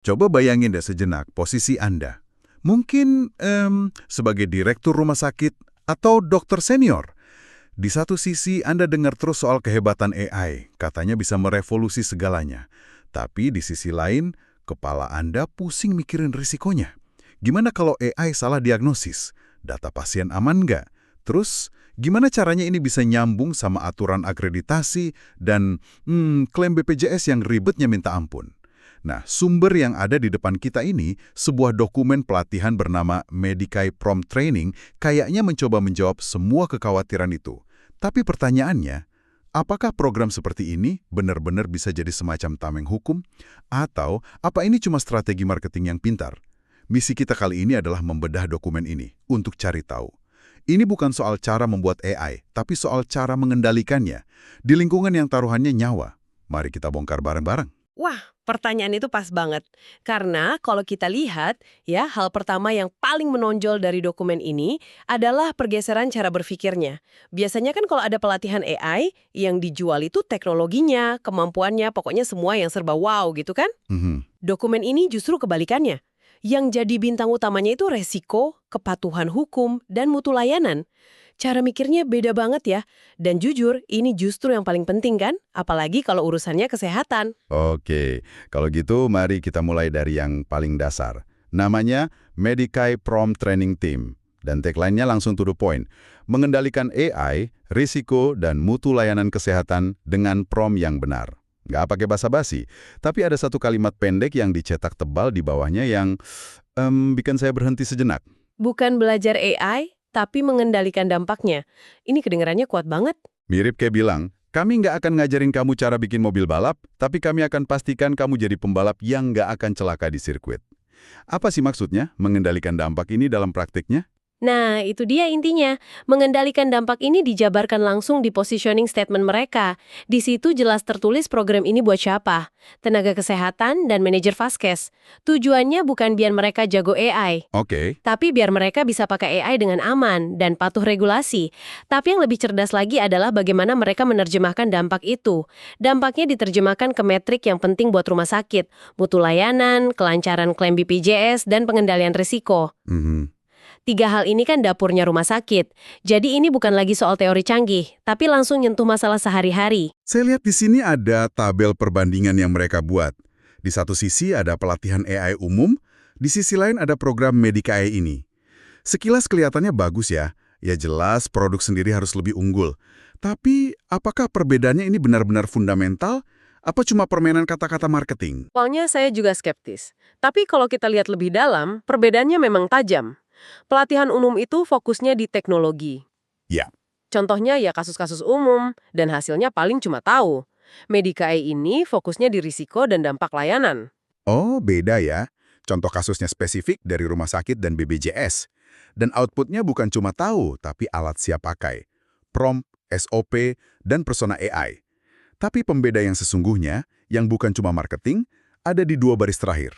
Coba bayangin deh sejenak posisi Anda. Mungkin sebagai direktur rumah sakit atau dokter senior. Di satu sisi Anda dengar terus soal kehebatan AI, katanya bisa merevolusi segalanya. Tapi di sisi lain, kepala Anda pusing mikirin risikonya. Gimana kalau AI salah diagnosis? Data pasien aman nggak? Terus, gimana caranya ini bisa nyambung sama aturan akreditasi dan klaim BPJS yang ribetnya minta ampun? Nah, sumber yang ada di depan kita ini, sebuah dokumen pelatihan bernama Medicae Prompt Training, kayaknya mencoba menjawab semua kekhawatiran itu. Tapi pertanyaannya, apakah program seperti ini benar-benar bisa jadi semacam tameng hukum? Atau apa ini cuma strategi marketing yang pintar? Misi kita kali ini adalah membedah dokumen ini untuk cari tahu. Ini bukan soal cara membuat AI, tapi soal cara mengendalikannya di lingkungan yang taruhannya nyawa. Mari kita bongkar bareng-bareng. Wah, pertanyaan itu pas banget. Karena kalau kita lihat, ya, hal pertama yang paling menonjol dari dokumen ini adalah pergeseran cara berpikirnya. Biasanya kan kalau ada pelatihan AI, yang dijual itu teknologinya, kemampuannya, pokoknya semua yang serba wow gitu kan? Mhm. Dokumen ini justru kebalikannya. Yang jadi bintang utamanya itu resiko, kepatuhan hukum, dan mutu layanan. Cara mikirnya beda banget ya. Dan jujur, ini justru yang paling penting kan? Apalagi kalau urusannya kesehatan. Oke, kalau gitu mari kita mulai dari yang paling dasar. Namanya Medicae Prompt Training Team. Dan tagline-nya langsung to the point. Mengendalikan AI, risiko, dan mutu layanan kesehatan dengan prompt yang benar. Nggak pakai basa-basi, tapi ada satu kalimat pendek yang dicetak tebal di bawahnya yang bikin saya berhenti sejenak. Bukan belajar AI, tapi mengendalikan dampaknya. Ini kedengarannya kuat banget. Mirip kayak bilang, kami nggak akan ngajarin kamu cara bikin mobil balap, tapi kami akan pastikan kamu jadi pembalap yang nggak akan celaka di sirkuit. Apa sih maksudnya mengendalikan dampak ini dalam praktiknya? Nah, itu dia intinya. Mengendalikan dampak ini dijabarkan langsung di positioning statement mereka. Di situ jelas tertulis program ini buat siapa. Tenaga kesehatan dan manajer Vaskes. Tujuannya bukan biar mereka jago AI. Oke, Tapi biar mereka bisa pakai AI dengan aman dan patuh regulasi. Tapi yang lebih cerdas lagi adalah bagaimana mereka menerjemahkan dampak itu. Dampaknya diterjemahkan ke metrik yang penting buat rumah sakit, mutu layanan, kelancaran klaim BPJS, dan pengendalian risiko. mhm. Tiga hal ini kan dapurnya rumah sakit. Jadi ini bukan lagi soal teori canggih, tapi langsung nyentuh masalah sehari-hari. Saya lihat di sini ada tabel perbandingan yang mereka buat. Di satu sisi ada pelatihan AI umum, di sisi lain ada program Medicae ini. Sekilas kelihatannya bagus ya. Ya jelas produk sendiri harus lebih unggul. Tapi apakah perbedaannya ini benar-benar fundamental? Apa cuma permainan kata-kata marketing? Awalnya saya juga skeptis. Tapi kalau kita lihat lebih dalam, perbedaannya memang tajam. Pelatihan umum itu fokusnya di teknologi. Ya. Contohnya ya kasus-kasus umum, dan hasilnya paling cuma tahu. Medicae ini fokusnya di risiko dan dampak layanan. Oh, beda ya. Contoh kasusnya spesifik dari rumah sakit dan BPJS. Dan outputnya bukan cuma tahu, tapi alat siap pakai. Prompt, SOP, dan persona AI. Tapi pembeda yang sesungguhnya, yang bukan cuma marketing, ada di dua baris terakhir.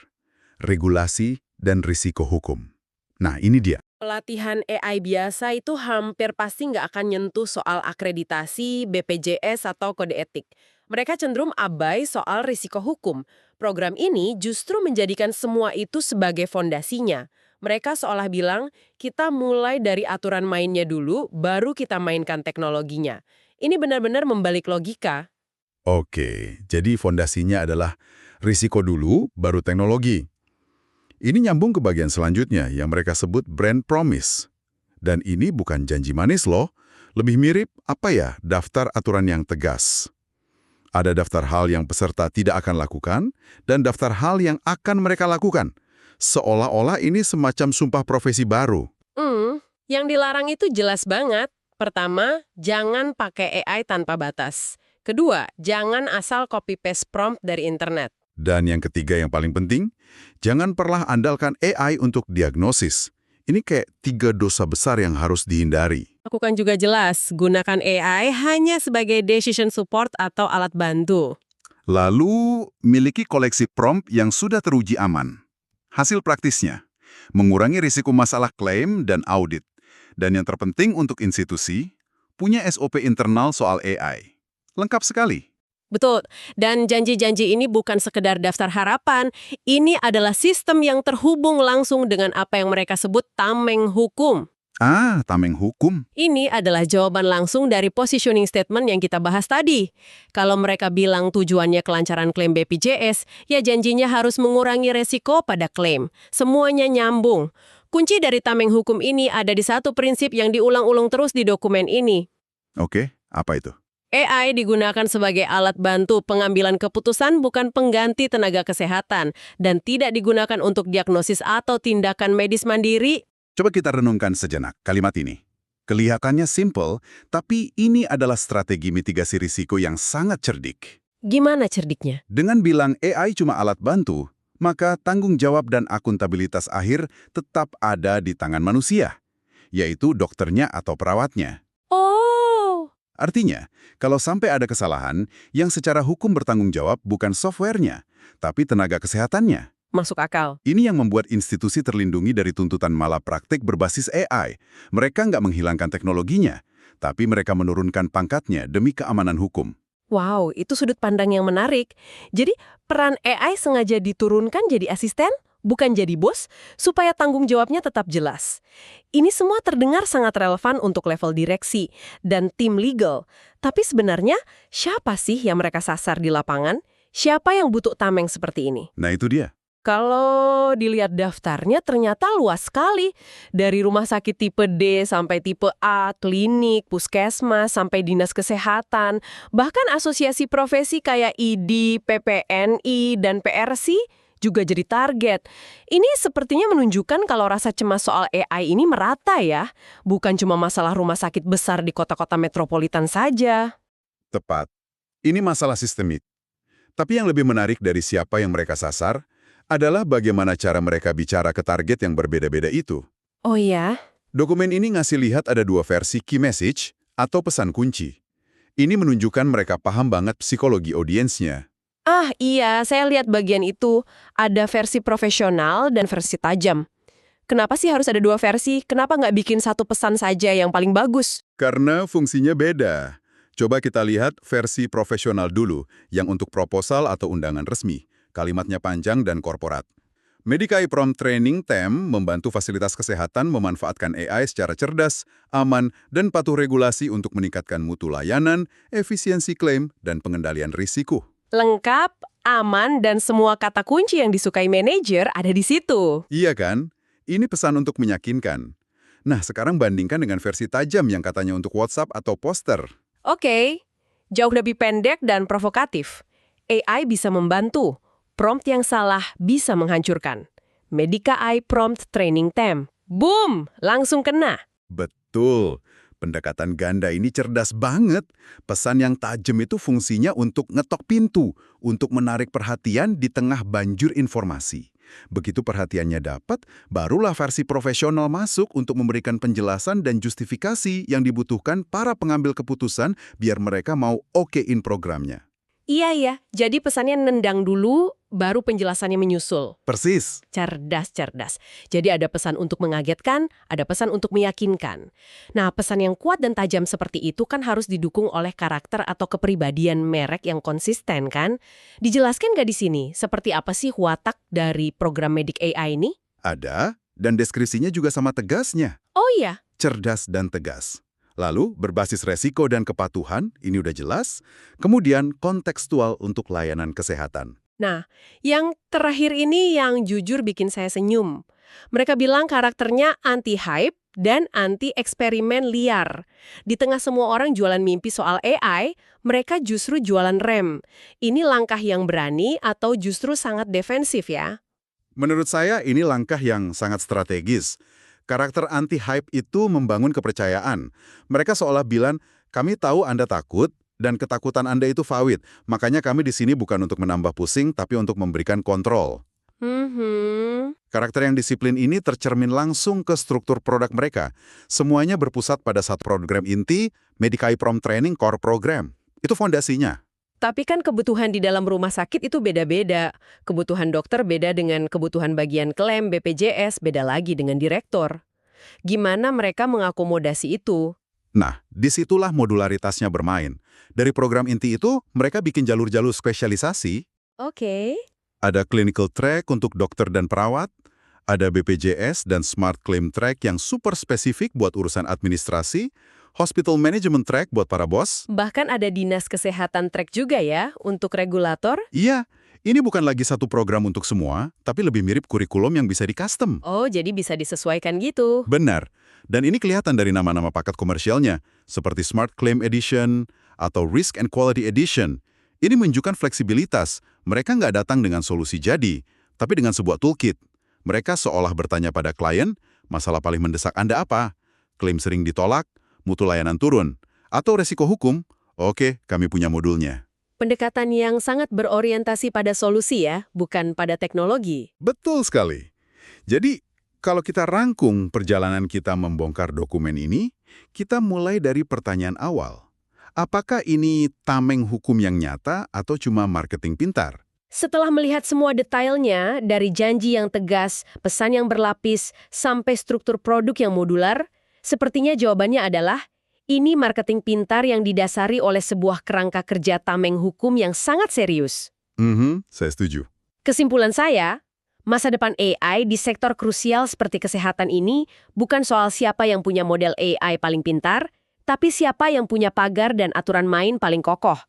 Regulasi dan risiko hukum. Nah, ini dia. Pelatihan AI biasa itu hampir pasti nggak akan nyentuh soal akreditasi, BPJS, atau kode etik. Mereka cenderung abai soal risiko hukum. Program ini justru menjadikan semua itu sebagai fondasinya. Mereka seolah bilang, kita mulai dari aturan mainnya dulu, baru kita mainkan teknologinya. Ini benar-benar membalik logika. Oke, jadi fondasinya adalah risiko dulu, baru teknologi. Ini nyambung ke bagian selanjutnya yang mereka sebut brand promise. Dan ini bukan janji manis loh, lebih mirip daftar aturan yang tegas. Ada daftar hal yang peserta tidak akan lakukan dan daftar hal yang akan mereka lakukan. Seolah-olah ini semacam sumpah profesi baru. Yang dilarang itu jelas banget. Pertama, jangan pakai AI tanpa batas. Kedua, jangan asal copy-paste prompt dari internet. Dan yang ketiga yang paling penting, jangan pernah andalkan AI untuk diagnosis. Ini kayak 3 dosa besar yang harus dihindari. Lakukan juga jelas, gunakan AI hanya sebagai decision support atau alat bantu. Lalu, miliki koleksi prompt yang sudah teruji aman. Hasil praktisnya, mengurangi risiko masalah klaim dan audit. Dan yang terpenting untuk institusi, punya SOP internal soal AI. Lengkap sekali. Betul. Dan janji-janji ini bukan sekedar daftar harapan, ini adalah sistem yang terhubung langsung dengan apa yang mereka sebut tameng hukum. Tameng hukum. Ini adalah jawaban langsung dari positioning statement yang kita bahas tadi. Kalau mereka bilang tujuannya kelancaran klaim BPJS, ya janjinya harus mengurangi resiko pada klaim. Semuanya nyambung. Kunci dari tameng hukum ini ada di satu prinsip yang diulang-ulang terus di dokumen ini. Oke, apa itu? AI digunakan sebagai alat bantu pengambilan keputusan bukan pengganti tenaga kesehatan dan tidak digunakan untuk diagnosis atau tindakan medis mandiri. Coba kita renungkan sejenak kalimat ini. Kelihatannya simple, tapi ini adalah strategi mitigasi risiko yang sangat cerdik. Gimana cerdiknya? Dengan bilang AI cuma alat bantu, maka tanggung jawab dan akuntabilitas akhir tetap ada di tangan manusia, yaitu dokternya atau perawatnya. Oh, Artinya, kalau sampai ada kesalahan, yang secara hukum bertanggung jawab bukan softwarenya, tapi tenaga kesehatannya. masuk akal. Ini yang membuat institusi terlindungi dari tuntutan malapraktik berbasis AI. Mereka nggak menghilangkan teknologinya, tapi mereka menurunkan pangkatnya demi keamanan hukum. Wow, itu sudut pandang yang menarik. Jadi, peran AI sengaja diturunkan jadi asisten, bukan jadi bos, supaya tanggung jawabnya tetap jelas. Ini semua terdengar sangat relevan untuk level direksi dan tim legal. Tapi sebenarnya, siapa sih yang mereka sasar di lapangan? Siapa yang butuh tameng seperti ini? Nah itu dia. Kalau dilihat daftarnya ternyata luas sekali. Dari rumah sakit tipe D sampai tipe A, klinik, puskesmas, sampai dinas kesehatan. Bahkan asosiasi profesi kayak ID, PPNI, dan PRC juga jadi target. Ini sepertinya menunjukkan kalau rasa cemas soal AI ini merata ya. Bukan cuma masalah rumah sakit besar di kota-kota metropolitan saja. Tepat. Ini masalah sistemik. Tapi yang lebih menarik dari siapa yang mereka sasar adalah bagaimana cara mereka bicara ke target yang berbeda-beda itu. Oh ya? Dokumen ini ngasih lihat ada dua versi key message atau pesan kunci. Ini menunjukkan mereka paham banget psikologi audiensnya. Ah iya, saya lihat bagian itu. Ada versi profesional dan versi tajam. Kenapa sih harus ada dua versi? Kenapa nggak bikin satu pesan saja yang paling bagus? Karena fungsinya beda. Coba kita lihat versi profesional dulu, yang untuk proposal atau undangan resmi. Kalimatnya panjang dan korporat. Medikai Prompt Training Team membantu fasilitas kesehatan memanfaatkan AI secara cerdas, aman, dan patuh regulasi untuk meningkatkan mutu layanan, efisiensi klaim, dan pengendalian risiko. Lengkap, aman, dan semua kata kunci yang disukai manajer ada di situ. Iya kan? Ini pesan untuk meyakinkan. Nah, sekarang bandingkan dengan versi tajam yang katanya untuk WhatsApp atau poster. Oke, jauh lebih pendek dan provokatif. AI bisa membantu. Prompt yang salah bisa menghancurkan. Medikai Prompt Training Team. Boom! Langsung kena. Betul. Pendekatan ganda ini cerdas banget. Pesan yang tajam itu fungsinya untuk ngetok pintu, untuk menarik perhatian di tengah banjir informasi. Begitu perhatiannya dapat, barulah versi profesional masuk untuk memberikan penjelasan dan justifikasi yang dibutuhkan para pengambil keputusan biar mereka mau okein programnya. Iya ya, jadi pesannya nendang dulu, baru penjelasannya menyusul. Persis. Cerdas. Jadi ada pesan untuk mengagetkan, ada pesan untuk meyakinkan. Nah, pesan yang kuat dan tajam seperti itu kan harus didukung oleh karakter atau kepribadian merek yang konsisten kan? Dijelaskan nggak di sini, seperti apa sih watak dari program Medik AI ini? Ada, dan deskripsinya juga sama tegasnya. Oh iya, Cerdas dan tegas. Lalu, berbasis resiko dan kepatuhan, ini udah jelas. Kemudian, kontekstual untuk layanan kesehatan. nah, yang terakhir ini yang jujur bikin saya senyum. Mereka bilang karakternya anti-hype dan anti-eksperimen liar. Di tengah semua orang jualan mimpi soal AI, mereka justru jualan rem. Ini langkah yang berani atau justru sangat defensif ya? Menurut saya, ini langkah yang sangat strategis. Karakter anti-hype itu membangun kepercayaan. Mereka seolah bilang, kami tahu Anda takut, dan ketakutan Anda itu valid. Makanya kami di sini bukan untuk menambah pusing, tapi untuk memberikan kontrol. Karakter yang disiplin ini tercermin langsung ke struktur produk mereka. Semuanya berpusat pada satu program inti, Medikai Prompt Training Core Program. Itu fondasinya. Tapi kan kebutuhan di dalam rumah sakit itu beda-beda. Kebutuhan dokter beda dengan kebutuhan bagian klaim BPJS, beda lagi dengan direktur. Gimana mereka mengakomodasi itu? Nah, disitulah modularitasnya bermain. Dari program inti itu, mereka bikin jalur-jalur spesialisasi. Oke. Ada clinical track untuk dokter dan perawat, ada BPJS dan smart claim track yang super spesifik buat urusan administrasi, hospital management track buat para bos. Bahkan ada dinas kesehatan track juga ya untuk regulator. Iya, ini bukan lagi satu program untuk semua, tapi lebih mirip kurikulum yang bisa di-custom. Oh, jadi bisa disesuaikan gitu. Benar. Dan ini kelihatan dari nama-nama paket komersialnya, seperti Smart Claim Edition atau Risk and Quality Edition. Ini menunjukkan fleksibilitas. Mereka nggak datang dengan solusi jadi, tapi dengan sebuah toolkit. Mereka seolah bertanya pada klien, masalah paling mendesak Anda apa? Klaim sering ditolak, mutu layanan turun, atau resiko hukum? Oke, kami punya modulnya. Pendekatan yang sangat berorientasi pada solusi ya, bukan pada teknologi. Betul sekali. Jadi, kalau kita rangkum perjalanan kita membongkar dokumen ini, kita mulai dari pertanyaan awal. Apakah ini tameng hukum yang nyata atau cuma marketing pintar? Setelah melihat semua detailnya, dari janji yang tegas, pesan yang berlapis, sampai struktur produk yang modular, sepertinya jawabannya adalah, ini marketing pintar yang didasari oleh sebuah kerangka kerja tameng hukum yang sangat serius. Saya setuju. Kesimpulan saya, masa depan AI di sektor krusial seperti kesehatan ini bukan soal siapa yang punya model AI paling pintar, tapi siapa yang punya pagar dan aturan main paling kokoh.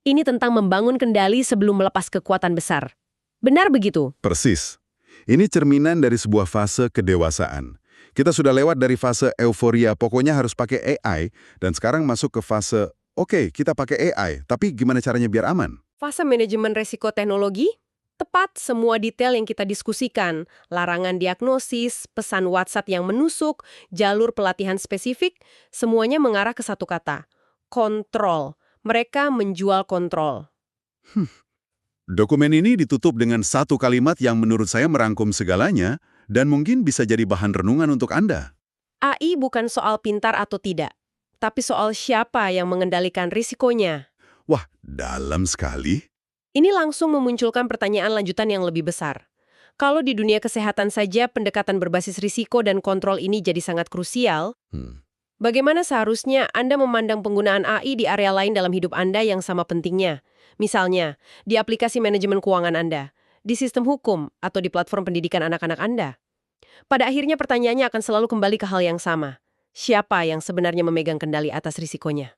Ini tentang membangun kendali sebelum melepas kekuatan besar. Benar begitu? Persis. Ini cerminan dari sebuah fase kedewasaan. Kita sudah lewat dari fase euforia, pokoknya harus pakai AI, dan sekarang masuk ke fase, oke, kita pakai AI, tapi gimana caranya biar aman? Fase manajemen resiko teknologi? Tepat semua detail yang kita diskusikan, larangan diagnosis, pesan WhatsApp yang menusuk, jalur pelatihan spesifik, semuanya mengarah ke satu kata, kontrol. Mereka menjual kontrol. Dokumen ini ditutup dengan satu kalimat yang menurut saya merangkum segalanya, dan mungkin bisa jadi bahan renungan untuk Anda. AI bukan soal pintar atau tidak, tapi soal siapa yang mengendalikan risikonya. Wah, dalam sekali. Ini langsung memunculkan pertanyaan lanjutan yang lebih besar. Kalau di dunia kesehatan saja pendekatan berbasis risiko dan kontrol ini jadi sangat krusial, bagaimana seharusnya Anda memandang penggunaan AI di area lain dalam hidup Anda yang sama pentingnya? Misalnya, di aplikasi manajemen keuangan Anda, di sistem hukum, atau di platform pendidikan anak-anak Anda. Pada akhirnya pertanyaannya akan selalu kembali ke hal yang sama. Siapa yang sebenarnya memegang kendali atas risikonya?